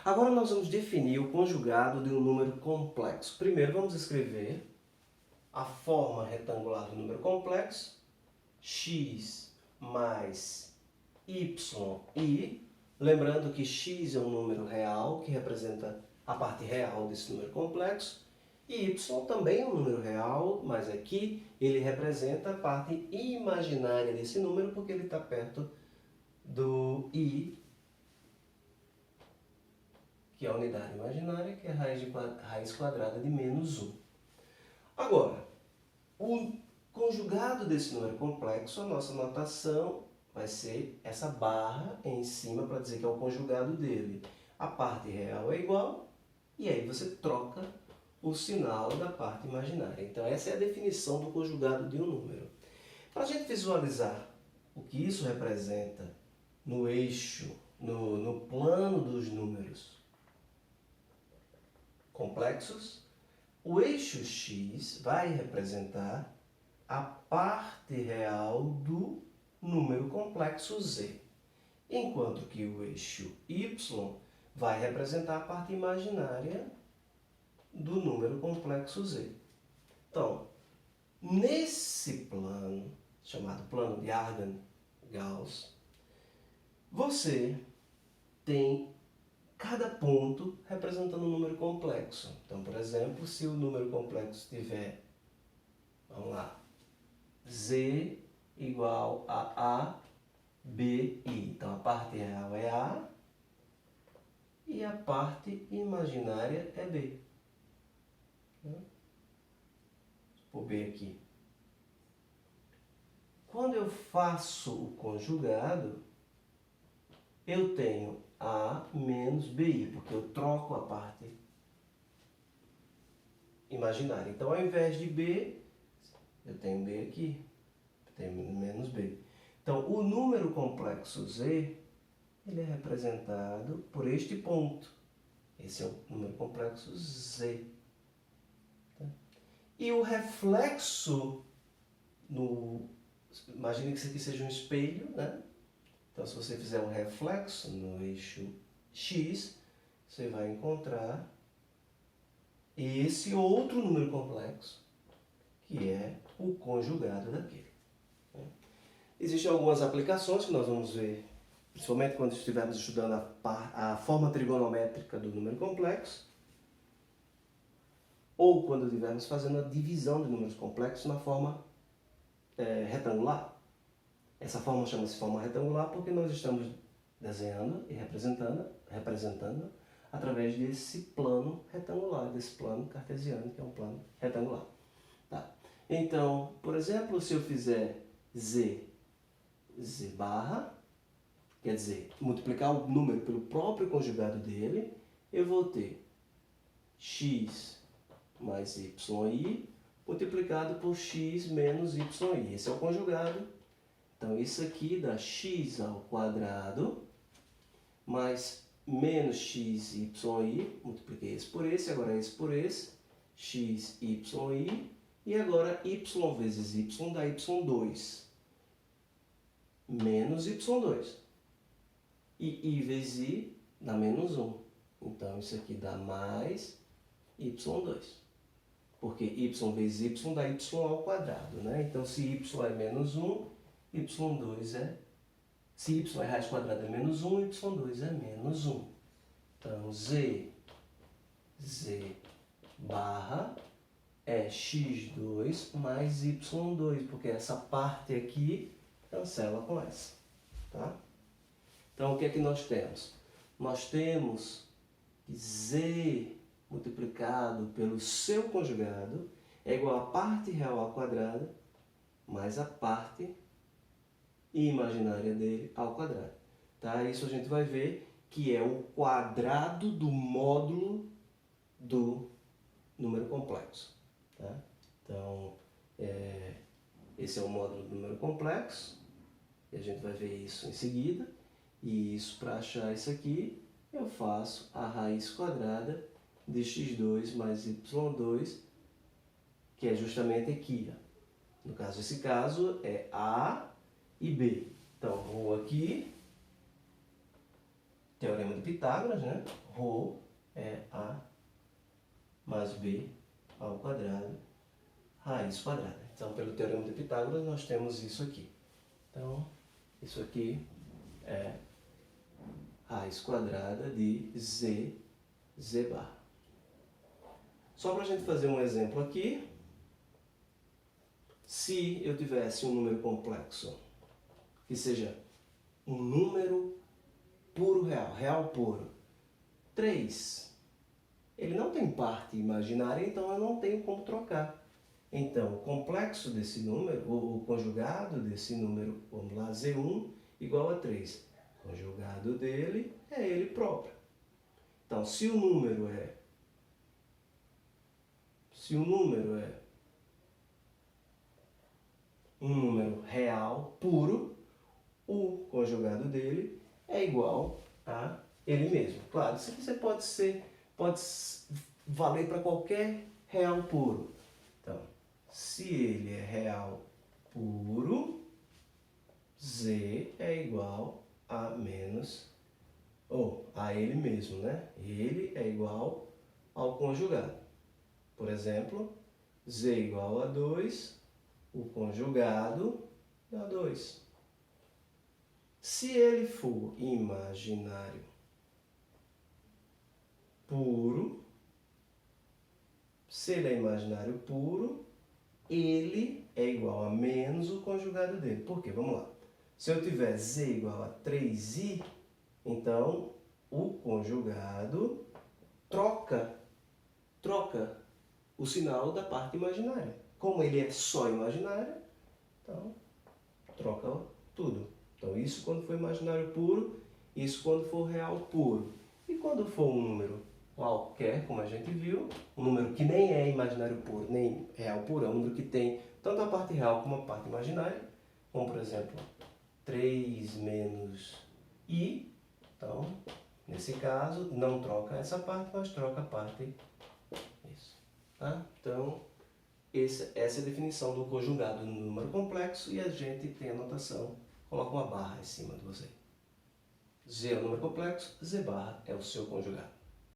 Agora nós vamos definir o conjugado de um número complexo. Primeiro vamos escrever a forma retangular do número complexo, x mais y, lembrando que x é um número real, que representa a parte real desse número complexo, e y também é um número real, mas aqui ele representa a parte imaginária desse número, porque ele está perto do i, que é a unidade imaginária, que é a raiz quadrada de menos 1. Agora, o conjugado desse número complexo, a nossa notação vai ser essa barra em cima para dizer que é o conjugado dele. A parte real é igual, e aí você troca o sinal da parte imaginária. Então essa é a definição do conjugado de um número. Para a gente visualizar o que isso representa no eixo, no plano dos números complexos, o eixo x vai representar a parte real do número complexo z, enquanto que o eixo y vai representar a parte imaginária do número complexo z. Então, nesse plano, chamado plano de Argand-Gauss, você tem cada ponto representando um número complexo. Então, por exemplo, se o número complexo tiver, vamos lá, z igual a b, i. Então, a parte real é a e a parte imaginária é b. Vou b aqui. Quando eu faço o conjugado, eu tenho a menos bi, porque eu troco a parte imaginária. Então, ao invés de b, eu tenho b aqui, eu tenho menos b. Então, o número complexo z, ele é representado por este ponto. Esse é o número complexo z. E o reflexo, imagine que isso aqui seja um espelho, né? Então, se você fizer um reflexo no eixo x, você vai encontrar esse outro número complexo, que é o conjugado daquele. Existem algumas aplicações que nós vamos ver, principalmente quando estivermos estudando a forma trigonométrica do número complexo, ou quando estivermos fazendo a divisão de números complexos na forma retangular. Essa forma chama-se forma retangular porque nós estamos desenhando e representando através desse plano retangular, desse plano cartesiano, que é um plano retangular. Tá? Então, por exemplo, se eu fizer z barra, quer dizer, multiplicar o número pelo próprio conjugado dele, eu vou ter x mais yi multiplicado por x menos yi. Esse é o conjugado. Então, isso aqui dá x ao quadrado mais menos x, y, multipliquei esse por esse, agora esse por esse, x, y, e agora y vezes y dá y2, menos y2. E i vezes i dá menos 1. Então, isso aqui dá mais y2. Porque y vezes y dá y ao quadrado, né? Então, se y é menos 1, y2 é... Se y é raiz quadrada é menos 1, y2 é menos 1. Então, z barra é x2 mais y2, porque essa parte aqui cancela com essa. Tá? Então, o que é que nós temos? Nós temos que z multiplicado pelo seu conjugado é igual a parte real ao quadrado mais a parte imaginária dele ao quadrado. Tá? Isso a gente vai ver que é o quadrado do módulo do número complexo. Tá? Então, esse é o módulo do número complexo, e a gente vai ver isso em seguida. E isso, para achar isso aqui, eu faço a raiz quadrada de x2 mais y2, que é justamente aqui. Ó. No caso, esse caso é A e B. Então, vou aqui, Teorema de Pitágoras, né? Rho é A mais B ao quadrado, raiz quadrada. Então, pelo Teorema de Pitágoras, nós temos isso aqui. Então, isso aqui é raiz quadrada de z bar. Só para a gente fazer um exemplo aqui, se eu tivesse um número complexo, que seja um número puro real, real puro, 3, ele não tem parte imaginária, então eu não tenho como trocar. Então, o complexo desse número, o conjugado desse número, vamos lá, Z1 igual a 3. O conjugado dele é ele próprio. Então, se o número é um número real puro, o conjugado dele é igual a ele mesmo. Claro, isso aqui você pode valer para qualquer real puro. Então, se ele é real puro, Z é igual a menos, ou a ele mesmo, né? Ele é igual ao conjugado. Por exemplo, Z igual a 2, o conjugado dá 2. Se ele for imaginário puro, se ele é imaginário puro, ele é igual a menos o conjugado dele. Por quê? Vamos lá. Se eu tiver Z igual a 3i, então o conjugado troca o sinal da parte imaginária. Como ele é só imaginário, então troca tudo. Então isso quando for imaginário puro, isso quando for real puro. E quando for um número qualquer, como a gente viu, um número que nem é imaginário puro, nem real puro, é um número que tem tanto a parte real como a parte imaginária, como por exemplo, 3 menos i, então, nesse caso, não troca essa parte, mas troca a parte isso. Tá? Então, essa é a definição do conjugado no número complexo e a gente tem a notação, coloca uma barra em cima de você. Z é o número complexo, Z barra é o seu conjugado.